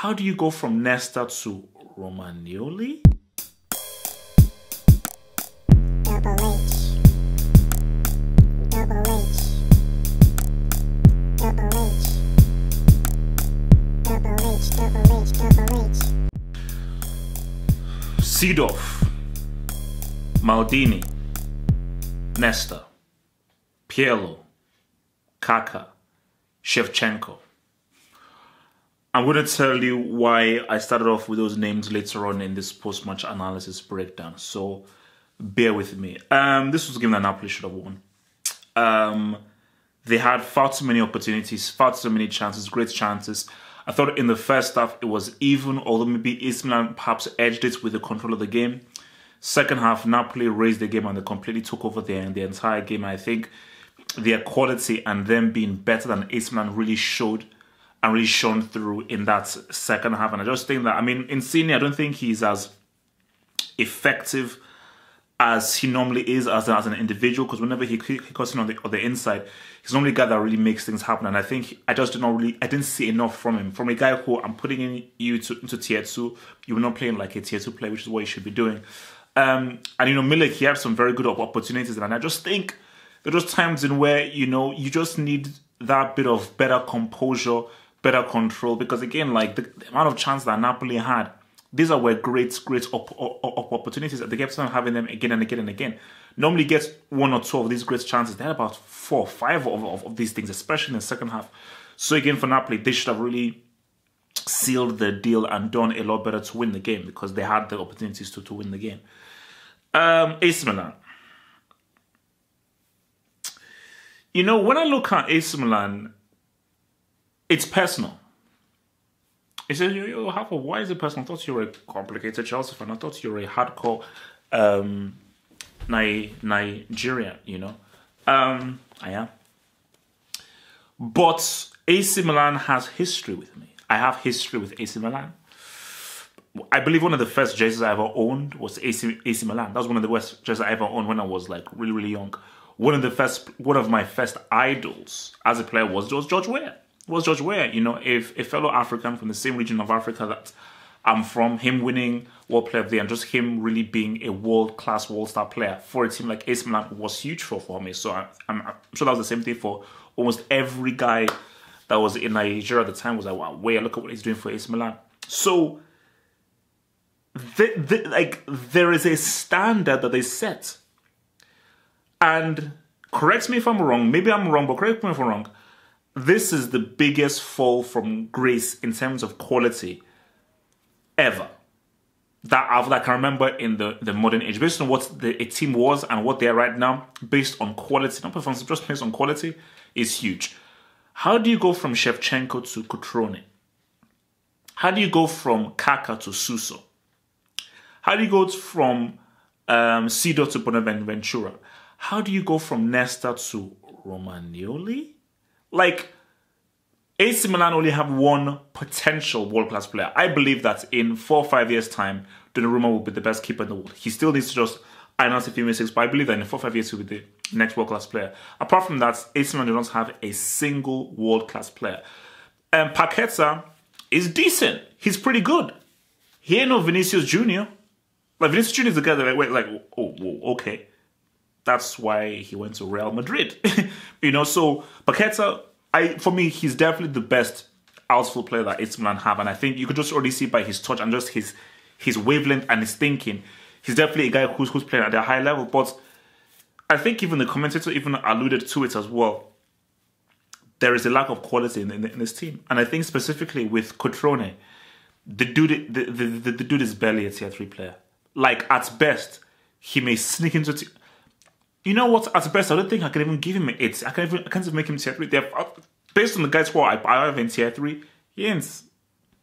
How do you go from Nesta to Romagnoli? Double H. Double H. Double H. Double H. Double H. Double H. Seedorf, Maldini, Nesta, Pirlo, Kaká, Shevchenko. I'm going to tell you why I started off with those names later on in this post-match analysis breakdown. So bear with me. This was a game that Napoli should have won. They had far too many opportunities, far too many chances, great chances. I thought in the first half it was even, although maybe AC Milan perhaps edged it with the control of the game. Second half, Napoli raised the game and they completely took over the entire game. I think their quality and them being better than AC Milan really showed and really shone through in that second half. And I just think that, I mean, Insigne, I don't think he's as effective as he normally is as an individual, because whenever he cuts in on the inside, he's normally a guy that really makes things happen. And I think I didn't see enough from him. From a guy who I'm putting in you into tier 2, you're not playing like a tier 2 player, which is what you should be doing. And you know, Milik, he had some very good opportunities, and I just think there are just times in where, you know, you just need that bit of better composure, better control, because again, like the amount of chance that Napoli had, these were great opportunities that they kept on having them again and again and again. Normally gets 1 or 2 of these great chances. They had about 4 or 5 of these things, especially in the second half. So again, for Napoli, they should have really sealed the deal and done a lot better to win the game, because they had the opportunities to win the game. AC Milan. You know, when I look at AC Milan, it's personal. He says, yo, Hafa, why is it personal? I thought you were a complicated Chelsea fan. I thought you were a hardcore Nigerian, you know. I am. But AC Milan has history with me. I have history with AC Milan. I believe one of the first jerseys I ever owned was AC Milan. That was one of the worst jerseys I ever owned when I was like really, really young. One of my first idols as a player was George Weah. You know, a fellow African from the same region of Africa that I'm from, him winning World Player of the Year and just him really being a world-class, world-star player for a team like AC Milan was huge for me. So I'm sure that was the same thing for almost every guy that was in Nigeria at the time. Was like, wow, Weah, look at what he's doing for AC Milan. So there is a standard that they set. And correct me if I'm wrong, maybe I'm wrong, but correct me if I'm wrong. This is the biggest fall from grace in terms of quality ever that I can remember in the modern age. Based on what a team was and what they are right now, based on quality, not performance, just based on quality, is huge. How do you go from Shevchenko to Cutrone? How do you go from Kaká to Suso? How do you go from Seedorf to Bonaventura? How do you go from Nesta to Romagnoli? Like, AC Milan only have one potential world-class player. I believe that in 4 or 5 years' time, Donnarumma will be the best keeper in the world. He still needs to just iron out a few mistakes, but I believe that in 4 or 5 years, he'll be the next world-class player. Apart from that, AC Milan do not have a single world-class player. Paqueta is decent. He's pretty good. He ain't no Vinicius Jr. Like, Vinicius Jr. is the guy that I went like, oh, okay. That's why he went to Real Madrid. You know, so Paqueta, for me, he's definitely the best outfield player that AC Milan have. And I think you could just already see by his touch and just his wavelength and his thinking. He's definitely a guy who's playing at a high level. But I think even the commentator even alluded to it as well. There is a lack of quality in this team. And I think specifically with Cutrone, the dude is barely a tier 3 player. Like, at best, he may sneak into... You know what? At best, I don't think I can even give him an 8. I can't even make him tier 3. Based on the guys who I have in tier 3, he ain't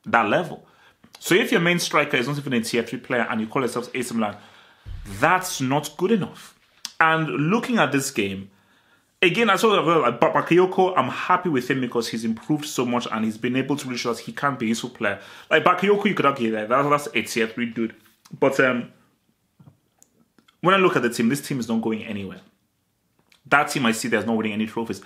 that level. So if your main striker is not even a tier 3 player and you call yourself AC Milan, that's not good enough. And looking at this game, again, I saw that Bakayoko, I'm happy with him because he's improved so much and he's been able to really show that he can be a useful player. Like Bakayoko, you could argue that's a tier 3 dude. But when I look at the team, this team is not going anywhere. That team I see there's not winning any trophies.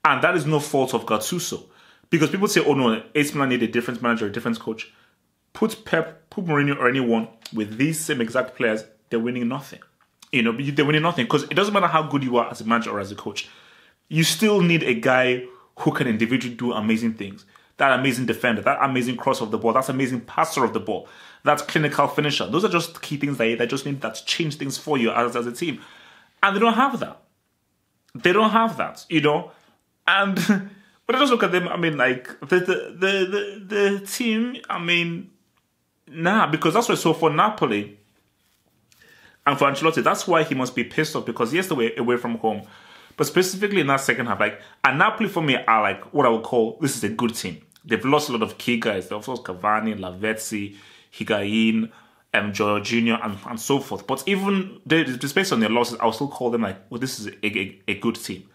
And that is no fault of Gattuso. Because people say, oh no, AC Milan need a different manager, a different coach. Put Pep, put Mourinho or anyone with these same exact players, they're winning nothing. They're winning nothing because it doesn't matter how good you are as a manager or as a coach. You still need a guy who can individually do amazing things. That amazing defender, that amazing cross of the ball, that amazing passer of the ball, that clinical finisher. Those are just key things that just need that change things for you as a team. And they don't have that. They don't have that, And but I just look at them, the team, because that's what's so for Napoli and for Ancelotti, that's why he must be pissed off because yes, they were away from home. But specifically in that second half, and Napoli for me are like what I would call, this is a good team. They've lost a lot of key guys. They've lost Cavani, Lavezzi, Higuain, Jorginho, and so forth. But even just based on their losses, I'll still call them this is a good team.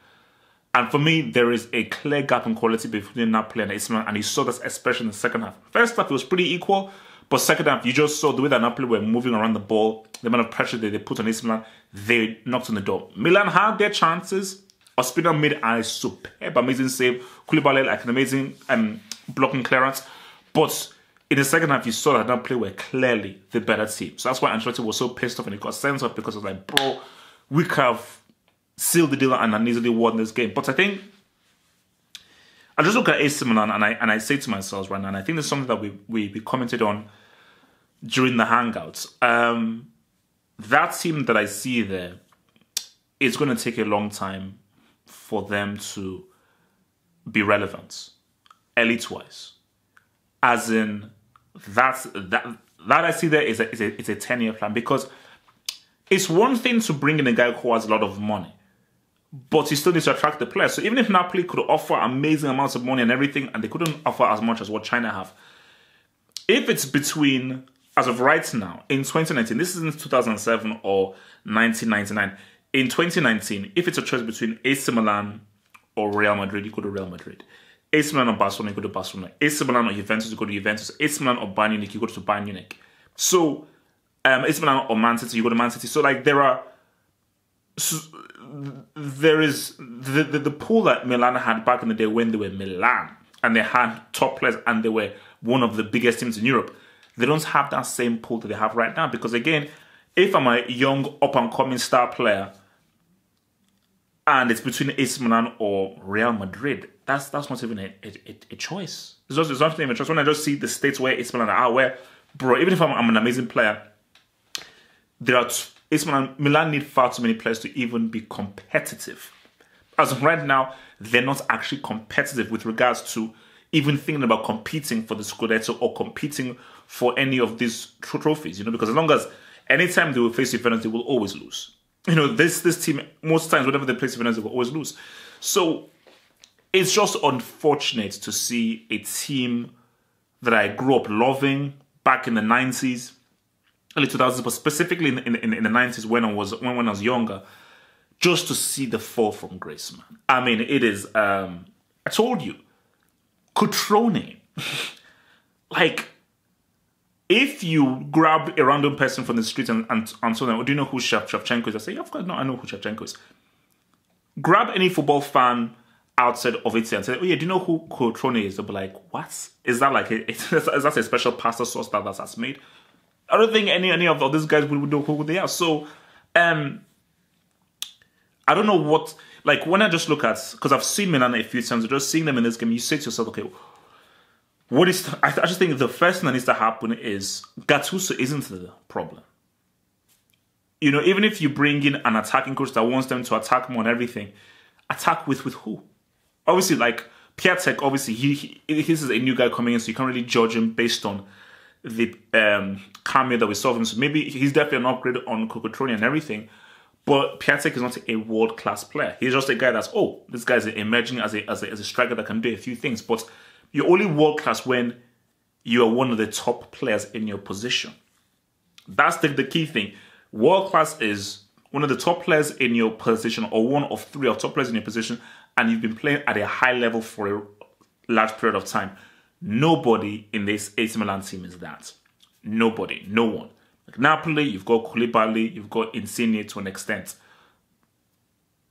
And for me, there is a clear gap in quality between Napoli and AC Milan, and you saw this especially in the second half. First half, it was pretty equal, but second half, you just saw the way that Napoli were moving around the ball, the amount of pressure that they put on AC Milan, they knocked on the door. Milan had their chances. Ospina made a superb, amazing save. Koulibaly, an amazing blocking clearance. But in the second half, you saw that Napoli were clearly the better team. So that's why Ancelotti was so pissed off and he got sent off because it was like, bro, we could have sealed the deal and easily won this game. But I think I just look at AC Milan and I say to myself right now, and I think there's something that we commented on during the hangouts. That team that I see there, it's going to take a long time for them to be relevant, elite-wise. As in, that I see there is a 10-year plan, because it's one thing to bring in a guy who has a lot of money, but he still needs to attract the players. So even if Napoli could offer amazing amounts of money and everything, and they couldn't offer as much as what China have, if it's between, as of right now, in 2019, this isn't 2007 or 1999, in 2019, if it's a choice between AC Milan or Real Madrid, you go to Real Madrid. AC Milan or Barcelona, you go to Barcelona. AC Milan or Juventus, you go to Juventus. AC Milan or Bayern Munich, you go to Bayern Munich. So, AC Milan or Man City, you go to Man City. So, there is the pool that Milan had back in the day when they were Milan, and they had top players, and they were one of the biggest teams in Europe. They don't have that same pool that they have right now, because again, if I'm a young up-and-coming star player, and it's between AC Milan or Real Madrid, that's not even a choice. It's not even a choice. When I just see the states where AC Milan are, where, bro, even if I'm an amazing player, there are AC Milan need far too many players to even be competitive. As of right now, they're not actually competitive with regards to even thinking about competing for the Scudetto or competing for any of these trophies, because as long as anytime they will face Juventus, they will always lose. This team, most times, whenever they play Juventus, they will always lose. So it's just unfortunate to see a team that I grew up loving back in the 90s, early 2000s, but specifically in the 90s when I was younger, just to see the fall from grace, man. I mean, it is, I told you, Cutrone. If you grab a random person from the street and tell them, do you know who Shevchenko is? I say, of course, no, I know who Shevchenko is. Grab any football fan outside of Italy and say, oh yeah, do you know who Cutrone is? They'll be like, what? Is that is that a special pasta sauce that's made? I don't think any of these guys would know who they are. So, I don't know what, when I just look at, because I've seen Milan a few times, just seeing them in this game, you say to yourself, okay, I just think the first thing that needs to happen is Gattuso isn't the problem. Even if you bring in an attacking coach that wants them to attack more and everything, attack with who? Obviously, Piatek, obviously, this is a new guy coming in, so you can't really judge him based on the cameo that we saw of him. So maybe he's definitely an upgrade on Cutrone and everything, but Piatek is not a world-class player. He's just a guy that's, this guy's emerging as a striker that can do a few things, but you're only world-class when you are one of the top players in your position. That's the key thing. World-class is one of the top players in your position, or one of three of top players in your position, and you've been playing at a high level for a large period of time. Nobody in this AC Milan team is that. Nobody. No one. Napoli, you've got Koulibaly, you've got Insigne to an extent.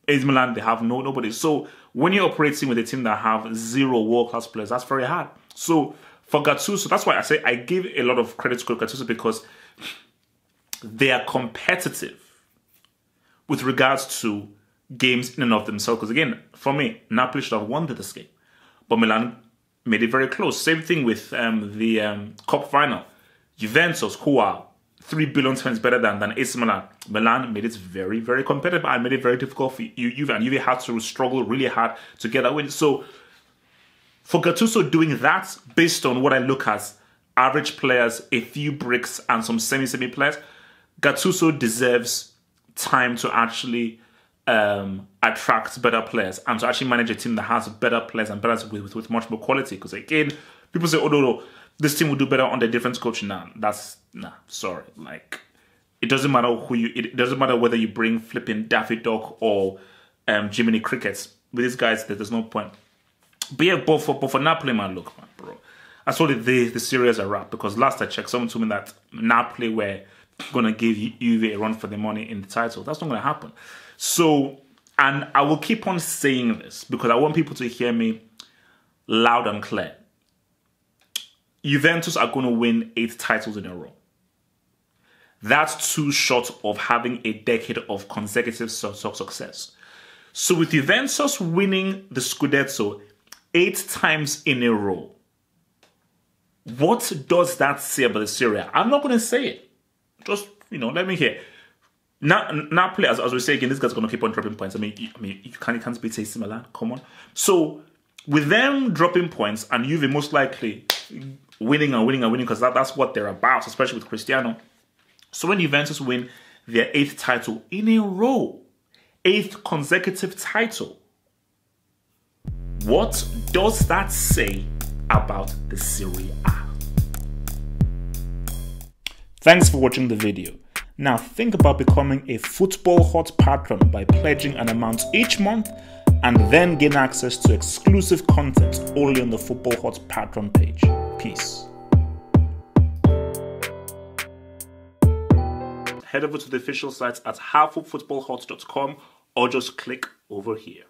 AC Milan, they have nobody. So when you're operating with a team that have 0 world-class players, that's very hard. So for Gattuso, that's why I say I give a lot of credit to Gattuso, because they are competitive with regards to games in and of themselves. Because again, for me, Napoli should have won this game, but Milan made it very close. Same thing with the cup final. Juventus, who are 3 billion times better than AC Milan. Milan made it very, very competitive and made it very difficult for Juve, and Juve had to struggle really hard to get that win. So for Gattuso doing that, based on what I look at, average players, a few bricks, and some semi players, Gattuso deserves time to actually attract better players and to actually manage a team that has better players and better with much more quality. Because again, people say, oh no, this team will do better under different coaching. Sorry. Like, it doesn't matter it doesn't matter whether you bring flipping Daffy Duck or Jiminy Crickets. With these guys, there's no point. But yeah, but for Napoli, man, look, man, bro. I saw the Serie as a wrap, because last I checked, someone told me that Napoli were going to give Juve a run for the money in the title. That's not going to happen. So, and I will keep on saying this because I want people to hear me loud and clear. Juventus are going to win 8 titles in a row. That's too short of having a decade of consecutive success. So with Juventus winning the Scudetto 8 times in a row, what does that say about the Serie? I'm not going to say it. Just, let me hear. Napoli, as we say again, this guy's going to keep on dropping points. I mean, you can't beat AC Milan. Come on. So with them dropping points and Juve most likely winning, because that's what they're about, especially with Cristiano. So when Juventus win their 8th title in a row, 8th consecutive title, what does that say about the Serie A? Thanks for watching the video. Now think about becoming a Football Hot patron by pledging an amount each month and then gain access to exclusive content only on the Football Hot Patron page. Peace. Head over to the official site at halffootballhot.com or just click over here.